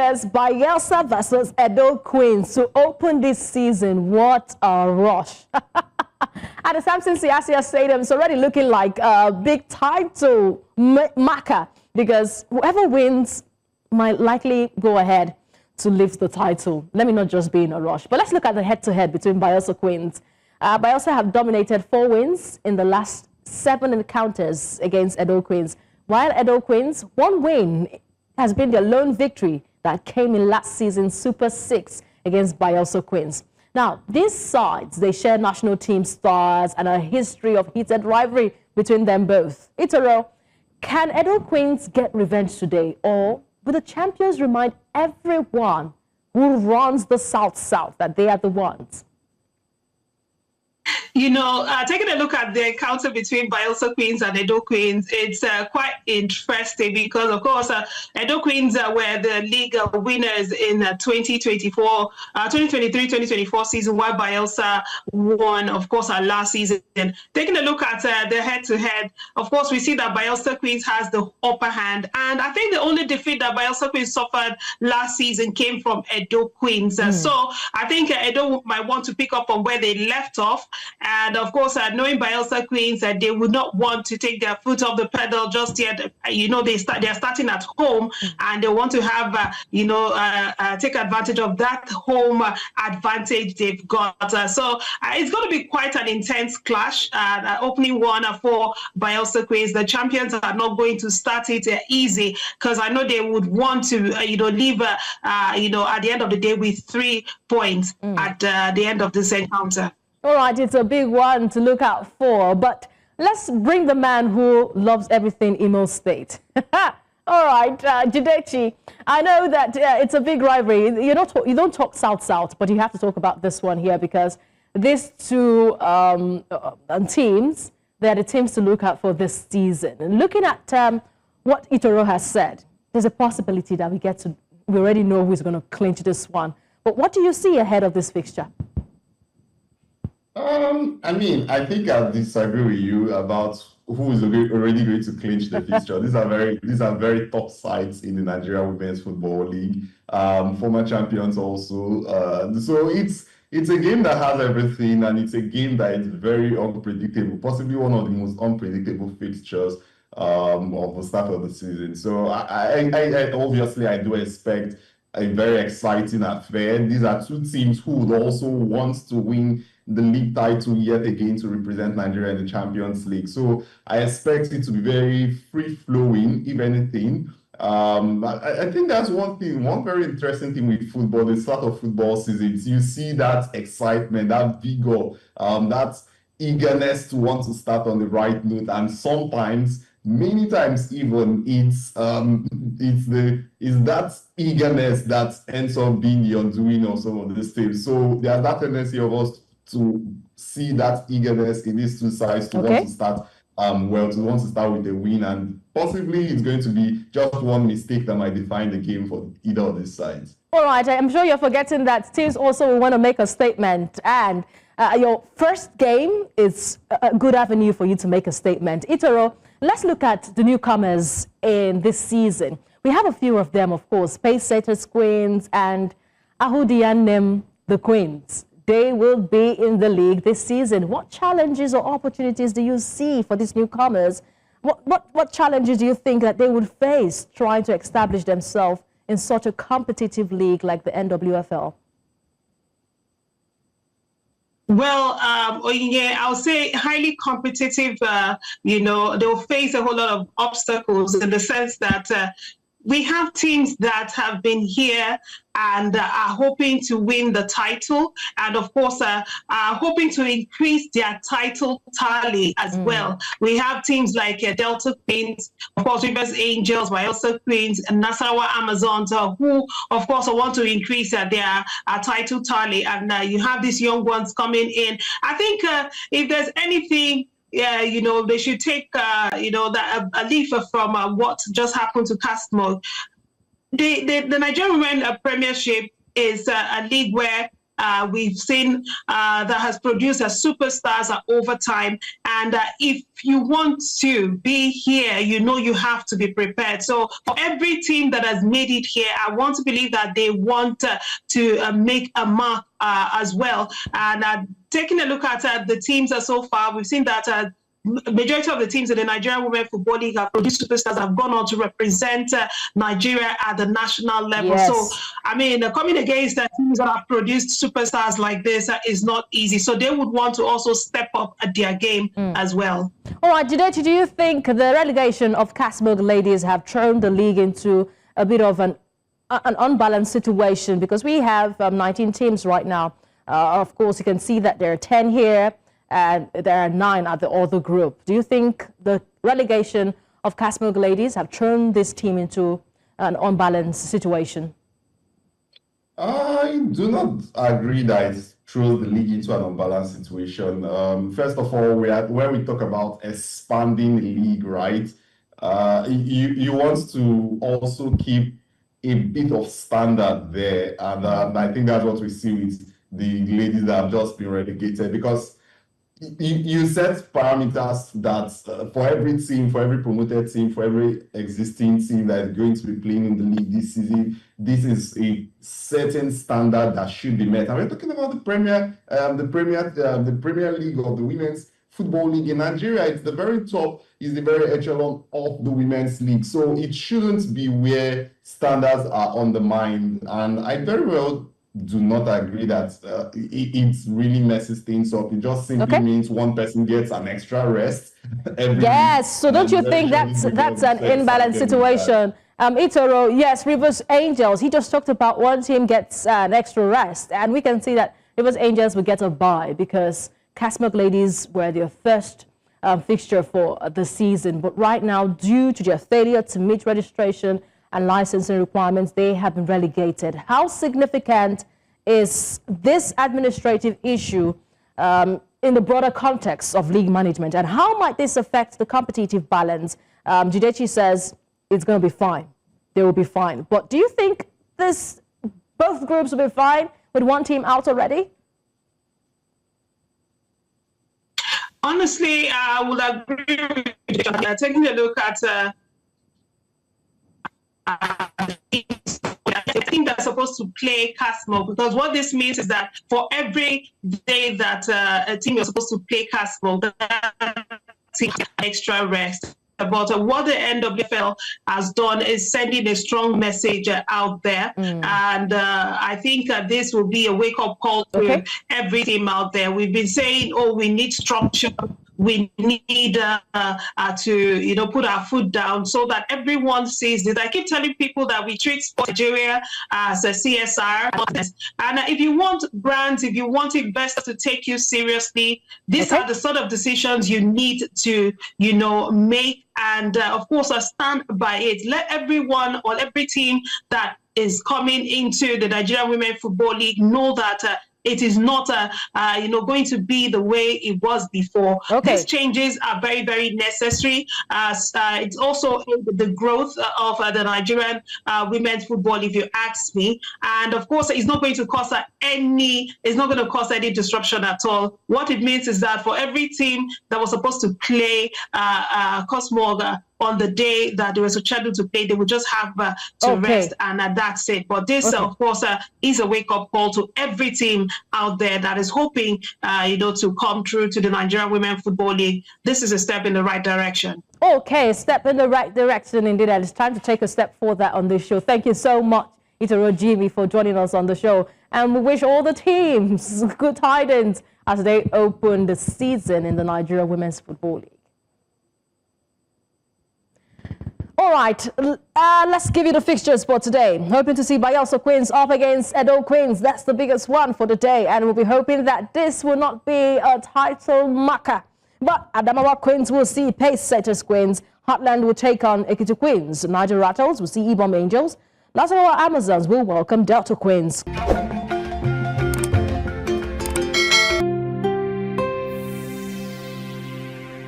because Bayelsa versus Edo Queens to open this season. What a rush. At the Samson Siasia Stadium, it's already looking like a big title marker because whoever wins might likely go ahead to lift the title. Let me not just be in a rush. But let's look at the head-to-head between Bayelsa Queens. Bayelsa have dominated 4 wins in the last 7 encounters against Edo Queens, while Edo Queens, 1 win has been their lone victory that came in last season's Super 6 against Bayelsa Queens. Now, these sides, they share national team stars and a history of heated rivalry between them both. Itoro, can Edo Queens get revenge today, or will the champions remind everyone who runs the South that they are the ones? You know, taking a look at the encounter between Bayelsa Queens and Edo Queens, it's quite interesting because, of course, Edo Queens were the league winners in 2023-2024 season, while Bayelsa won, of course, our last season. Taking a look at the head-to-head, of course, we see that Bayelsa Queens has the upper hand. And I think the only defeat that Bayelsa Queens suffered last season came from Edo Queens. So I think Edo might want to pick up on where they left off. And of course, knowing Bayelsa Queens, they would not want to take their foot off the pedal just yet. You know, they're starting at home, and they want to have, take advantage of that home advantage they've got. So it's going to be quite an intense clash. Opening one for Bayelsa Queens. The champions are not going to start it easy because I know they would want to, leave, at the end of the day with 3 points at the end of this encounter. All right, it's a big one to look out for, but let's bring the man who loves everything Imo State. All right, Jidechi, I know that it's a big rivalry. You don't talk South, but you have to talk about this one here because these 2 teams, they're the teams to look out for this season. And looking at what Itoro has said, there's a possibility that we already know who's going to clinch this one. But what do you see ahead of this fixture? I think I disagree with you about who is already going to clinch the fixture. These are very top sides in the Nigeria Women's Football League, former champions also. So it's a game that has everything, and it's a game that is very unpredictable, possibly one of the most unpredictable fixtures of the start of the season. So I obviously I do expect a very exciting affair. These are 2 teams who would also want to win the league title yet again to represent Nigeria in the Champions League. So I expect it to be very free-flowing, if anything. I think that's one very interesting thing with football, the start of football seasons. You see that excitement, that vigor, that eagerness to want to start on the right note, and sometimes, many times even, it's that eagerness that ends up being the undoing of some of these teams. So there's that tendency of us to see that eagerness in these 2 sides to want to start to want to start with a win, and possibly it's going to be just one mistake that might define the game for either of these sides. All right, I'm sure you're forgetting that teams also want to make a statement, and your first game is a good avenue for you to make a statement. Itoro, let's look at the newcomers in this season. We have a few of them, of course, Pacesetters Queens and Ahudianem the Queens. They will be in the league this season. What challenges or opportunities do you see for these newcomers? What challenges do you think that they would face trying to establish themselves in such a competitive league like the NWFL? Well, I'll say highly competitive. They'll face a whole lot of obstacles in the sense that we have teams that have been here and are hoping to win the title, and of course are hoping to increase their title tally as well. We have teams like Delta Queens, of course, Rivers Angels, Bayelsa Queens, and Nasarawa Amazons, who of course want to increase their title tally, and you have these young ones coming in. I think if there's anything, they should take, a leaf from what just happened to Castmore. The Nigerian Women Premiership is a league where we've seen that has produced superstars over time. And if you want to be here, you have to be prepared. So for every team that has made it here, I want to believe that they want to make a mark as well. And taking a look at the teams so far, we've seen that majority of the teams in the Nigerian Women Football League have produced superstars, have gone on to represent Nigeria at the national level. Yes. So, I mean, coming against the teams that have produced superstars like this is not easy. So they would want to also step up at their game as well. All right, Jidechi, do you think the relegation of Casmog ladies have thrown the league into a bit of an unbalanced situation? Because we have 19 teams right now. Of course, you can see that there are 10 here, and there are 9 at the other group. Do you think the relegation of Casmog ladies have turned this team into an unbalanced situation? I do not agree that it throws the league into an unbalanced situation. First of all, when we talk about expanding the league, right, you want to also keep a bit of standard there. And I think that's what we see with the ladies that have just been relegated, because you set parameters that for every team, for every promoted team, for every existing team that is going to be playing in the league this season, this is a certain standard that should be met. And we're talking about the Premier League of the Women's Football League in Nigeria. It's the very top, is the very echelon of the women's league. So it shouldn't be where standards are undermined. And I very well do not agree that it really messes things up. It just simply means one person gets an extra rest. Yes, so don't you think that's an imbalanced situation? Itoro, yes, Rivers Angels, he just talked about one team gets an extra rest, and we can see that Rivers Angels will get a bye because Casmog ladies were their first fixture for the season. But right now, due to their failure to meet registration and licensing requirements, they have been relegated. How significant is this administrative issue in the broader context of league management, and how might this affect the competitive balance? Jidechi says it's going to be fine. They will be fine. But do you think both groups will be fine with one team out already? Honestly, I would agree with you. Taking a look at I think they're supposed to play Casmo, because what this means is that for every day that a team is supposed to play Casmo, take extra rest. But what the NWFL has done is sending a strong message out there. And I think this will be a wake-up call to every team out there. We've been saying, oh, we need structure. We need to, put our foot down so that everyone sees this. I keep telling people that we treat Nigeria as a CSR. And if you want brands, if you want investors to take you seriously, these are the sort of decisions you need to, make. And of course, stand by it. Let everyone or every team that is coming into the Nigerian Women Football League know that it is not, going to be the way it was before. These changes are very, very necessary. It's also the growth of the Nigerian women's football, if you ask me. And of course, it's not going to cause any disruption at all. What it means is that for every team that was supposed to play Cosmog on the day that they were scheduled to play, they would just have to rest, and that's it. But this, of course, is a wake-up call to every team out there that is hoping, to come through to the Nigerian Women Football League. This is a step in the right direction. Okay, step in the right direction indeed, and it's time to take a step forward on this show. Thank you so much, Itoro Jimmy, for joining us on the show, and we wish all the teams good tidings as they open the season in the Nigerian Women's Football League. All right, let's give you the fixtures for today. Hoping to see Bayelsa Queens up against Edo Queens. That's the biggest one for the day, and we'll be hoping that this will not be a title marker. But Adamawa Queens will see Pace Setters Queens. Heartland will take on Ekiti Queens. Niger Rattles will see Ibom Angels. Lazaro Amazons will welcome Delta Queens.